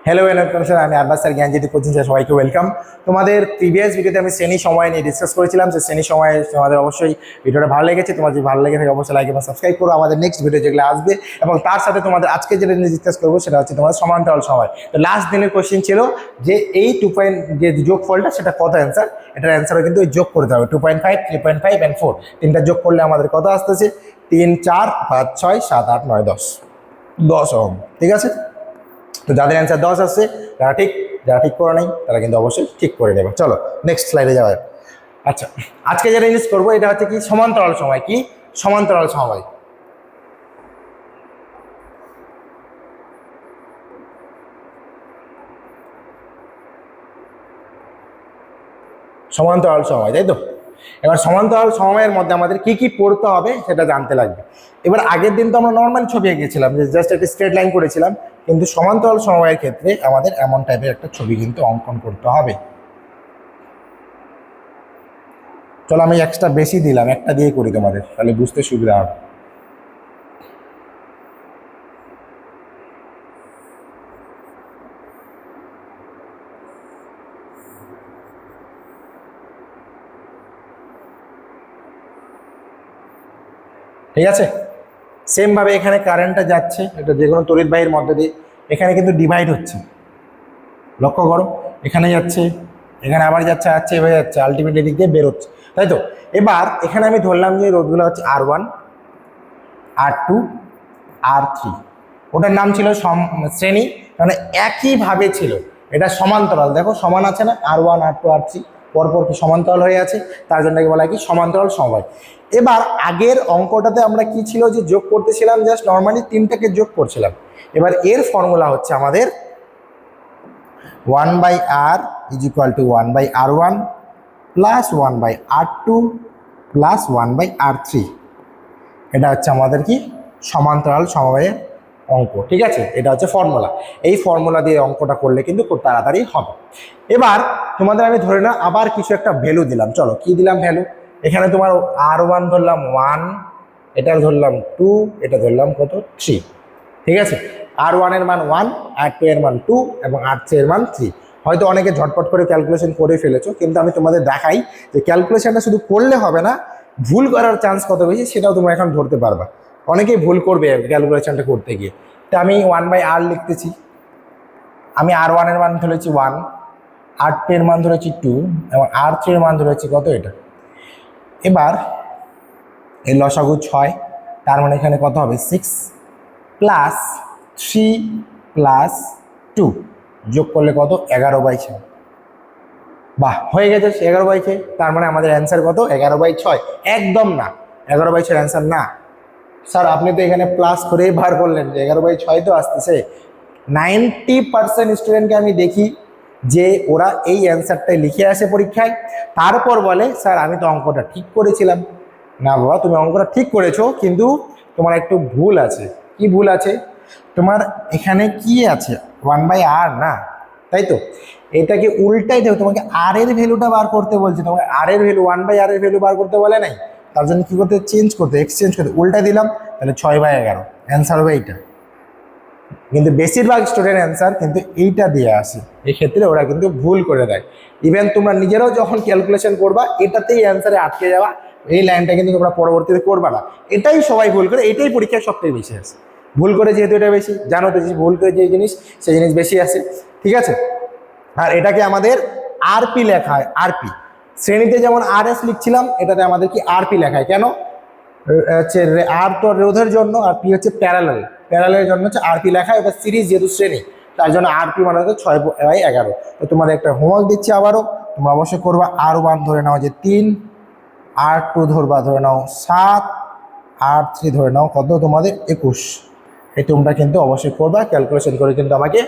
Hello sir, আমি Abbas sir জ্ঞানজ্যোতি coaching sir, সবাইকে welcome. তোমাদের প্রিভিয়াস ভিডিওতে আমি শ্রেণী সময় নিয়ে ডিসকাস করেছিলাম যে শ্রেণী সময়ে তোমাদের অবশ্যই ভিডিওটা ভালো লেগেছে। তোমার যদি ভালো লেগে থাকে অবশ্যই লাইক এবং সাবস্ক্রাইব করো আমাদের নেক্সট ভিডিও যেগুলো আসবে। এবং তার সাথে তোমাদের আজকে যেটা নিয়ে ডিসকাস করবো সেটা হচ্ছে তোমাদের সমান্তরাল সময়। তো লাস্ট দিনের কোশ্চেন ছিল যে এই 2 যে যোগফলটা সেটা কত অ্যান্সার, এটার অ্যান্সারও কিন্তু যোগ করতে হবে। 2.5, 3.5 অ্যান্ড 4 তিনটা যোগ করলে আমাদের কত আসতেছে? 3, 4, 5, 6, 7, 8, 9, 10 ওহম। ঠিক আছে, তো যাদের অ্যান্সার 10 আসছে তারা ঠিক, যারা ঠিক করে নেই তারা কিন্তু অবশ্যই ঠিক করে নেবে। চলো নেক্সট স্লাইডে যাওয়া। আচ্ছা, আজকে যেটা ইউজ করবো এটা হচ্ছে কি সমান্তরাল সময়। কি সমান্তরাল সময়? সমান্তরাল সময়, তাই তো? এবার সমান্তরাল সময়ের মধ্যে আমাদের কি কি পড়তে হবে সেটা জানতে লাগবে। এবার আগের দিন তো আমরা নর্মাল ছবি এঁকেছিলাম, যে জাস্ট একটা স্ট্রেট লাইন করেছিলাম, কিন্তু সমান্তরাল সময়ের ক্ষেত্রে আমাদের এমন টাইপের একটা ছবি কিন্তু অঙ্কন করতে হবে। চলো আমি এক্সট্রা বেশি দিলাম, একটা দিয়ে করি তোমাদের, তাহলে বুঝতে সুবিধা হবে। ঠিক আছে, সেমভাবে এখানে কারেন্টটা যাচ্ছে, এটা যে কোনো তড়িৎবাহীর মধ্যে দিয়ে, এখানে কিন্তু ডিভাইড হচ্ছে। লক্ষ্য করো, এখানে যাচ্ছে, এখানে আবার যাচ্ছে, আসছে, এভাবে যাচ্ছে, আলটিমেটলি দিক দিয়ে বেরোচ্ছে, তাই তো? এবার এখানে আমি ধরলাম যে রোধগুলো হচ্ছে R1, R2, R3। ওটার নাম ছিল শ্রেণী, মানে একইভাবে ছিল। এটা সমান্তরাল, দেখো সমান আছে না, R1, R2, R3 পরপর কি সমান্তরাল হয়ে আছে, তার জন্য বলা হয় কি সমান্তরাল সময়। এবার আগের অঙ্কটাতে আমরা কি ছিল যে যোগ করতেছিলাম, জাস্ট নর্মালি তিনটাকে যোগ করছিলাম। এবার এর ফর্মুলা হচ্ছে আমাদের 1/r is equal to 1/r1 plus 1/r2 plus 1/r3। এটা হচ্ছে আমাদের কি সমান্তরাল সময়ের অঙ্ক। ঠিক আছে, এটা হচ্ছে ফর্মুলা। এই ফর্মুলা দিয়ে অঙ্কটা করলে কিন্তু খুব তাড়াতাড়ি হবে। এবার তোমাদের আমি ধরে না আবার কিছু একটা ভ্যালু দিলাম। চলো কি দিলাম ভ্যালু? এখানে তোমার R1 ধরলাম 1, এটা ধরলাম 2, এটা ধরলাম কত 3। ঠিক আছে, R1 এর মান 1, R2 এর মান 2 এবং R3 এর মান 3। হয়তো অনেকে ঝটপট করে ক্যালকুলেশন করে ফেলেছো, কিন্তু আমি তোমাদের দেখাই যে ক্যালকুলেশনটা শুধু করলে হবে না, ভুল করার চান্স কত বেশি সেটাও তোমরা এখন ধরতে পারবা। অনেকেই ভুল করবে ক্যালকুলেশনটা করতে গিয়ে। তো আমি 1/r লিখতেছি, আমি R1 এর মান ধরেছি 1, R2 এর মান ধরেছি 2 এবং R3 এর মান ধরেছি কত এটা। এবার এই লসাগু 6, তার মানে এখানে কত হবে 6 প্লাস 3 প্লাস 2 যোগ করলে কত 11/6। বাহ, হয়ে গেছে 11/6। তার মানে আমাদের অ্যান্সার কত 11/6। একদম না, 11/6 অ্যান্সার না। স্যার আপনি তো এখানে প্লাস করে বার করলেন, যে 11/6 তো আসতেছে। 90% স্টুডেন্টকে আমি দেখি যে ওরা এই অ্যান্সারটাই লিখে আসে পরীক্ষায়, তারপর বলে স্যার আমি তো অঙ্কটা ঠিক করেছিলাম। না বাবা, তুমি অঙ্কটা ঠিক করেছো, কিন্তু তোমার একটু ভুল আছে। কি ভুল আছে তোমার? এখানে কি আছে 1/r না, তাই তো? এটাকে উল্টাই দেবো, তোমাকে আর এর ভ্যালুটা বার করতে বলছে, তোমাকে আর এর ভ্যালু 1/r এর ভ্যালু বার করতে বলে নাই। তার জন্য কী করতে, চেঞ্জ করতে, এক্সচেঞ্জ করতে, উল্টা দিলাম, তাহলে 6/11 অ্যান্সার হবে এইটা। কিন্তু বেশিরভাগ স্টুডেন্ট অ্যান্সার কিন্তু এইটা দিয়ে আসে, এক্ষেত্রে ওরা কিন্তু ভুল করে দেয়। ইভেন তোমরা নিজেরাও যখন ক্যালকুলেশন করবা এটাতেই অ্যান্সারে আটকে যাওয়া, এই লাইনটা কিন্তু তোমরা পরবর্তীতে করবা না। এটাই সবাই ভুল করে, এটাই পরীক্ষায় সবথেকে বেশি আসে। ভুল করে যেহেতু এটা বেশি, জানো তো যে ভুল করে যে জিনিস সেই জিনিস বেশি আসে। ঠিক আছে, আর এটাকে আমাদের আরপি লেখা হয়। আরপি শ্রেণীতে যেমন RS লিখছিলাম, এটাতে আমাদের কি আরপি লেখায়। কেন? হচ্ছে আর তো রোধের জন্য, আর পি হচ্ছে প্যারালেলের জন্য হচ্ছে আরপি লেখা। এবার সিরিজ যেহেতু শ্রেণী, তার জন্য আরপি মানে হচ্ছে 6/11। তো তোমাদের একটা হোমওয়ার্ক দিচ্ছি আবারও, তোমরা অবশ্যই করবা। R1 ধরে নাও যে 3, R2 ধরবা ধরে নাও 7, R3 ধরে নাও কত তোমাদের 21। এই তোমরা কিন্তু অবশ্যই করবা, ক্যালকুলেশন করে কিন্তু আমাকে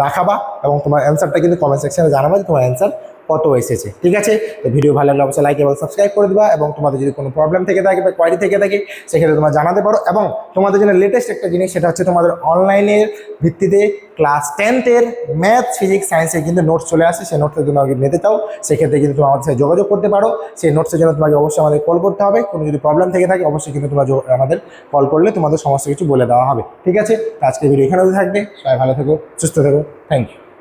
দেখাবা এবং তোমার অ্যান্সারটা কিন্তু কমেন্ট সেকশনে জানাবা যে তোমার অ্যান্সার কত এসেছে। ঠিক আছে, তো ভিডিও ভালো লাগলে অবশ্যই লাইক এবং সাবস্ক্রাইব করে দিবা, এবং তোমাদের যদি কোনো প্রবলেম থেকে থাকে বা কোয়ারি থেকে থাকে সেক্ষেত্রে তোমরা জানাতে পারো। এবং তোমাদের জন্য লেটেস্ট একটা জিনিস, সেটা হচ্ছে তোমাদের অনলাইনের ভিত্তিতে ক্লাস 10th ম্যাথ ফিজিক্স সায়েন্সের কিন্তু নোটস চলে আসে। সেই নোটসের জন্য যদি নিতে চাও সেক্ষেত্রে কিন্তু তুমি আমাদের সাথে যোগাযোগ করতে পারো। সেই নোটসের জন্য তোমাকে অবশ্যই আমাদের কল করতে হবে। কোনো যদি প্রবলেম থেকে থাকে অবশ্যই কিন্তু তোমরা আমাদের কল করলে তোমাদের সমস্ত কিছু বলে দেওয়া হবে। ঠিক আছে, তো আজকের ভিডিও এখানেও থাকবে। সবাই ভালো থেকো, সুস্থ থেকো, থ্যাংক ইউ।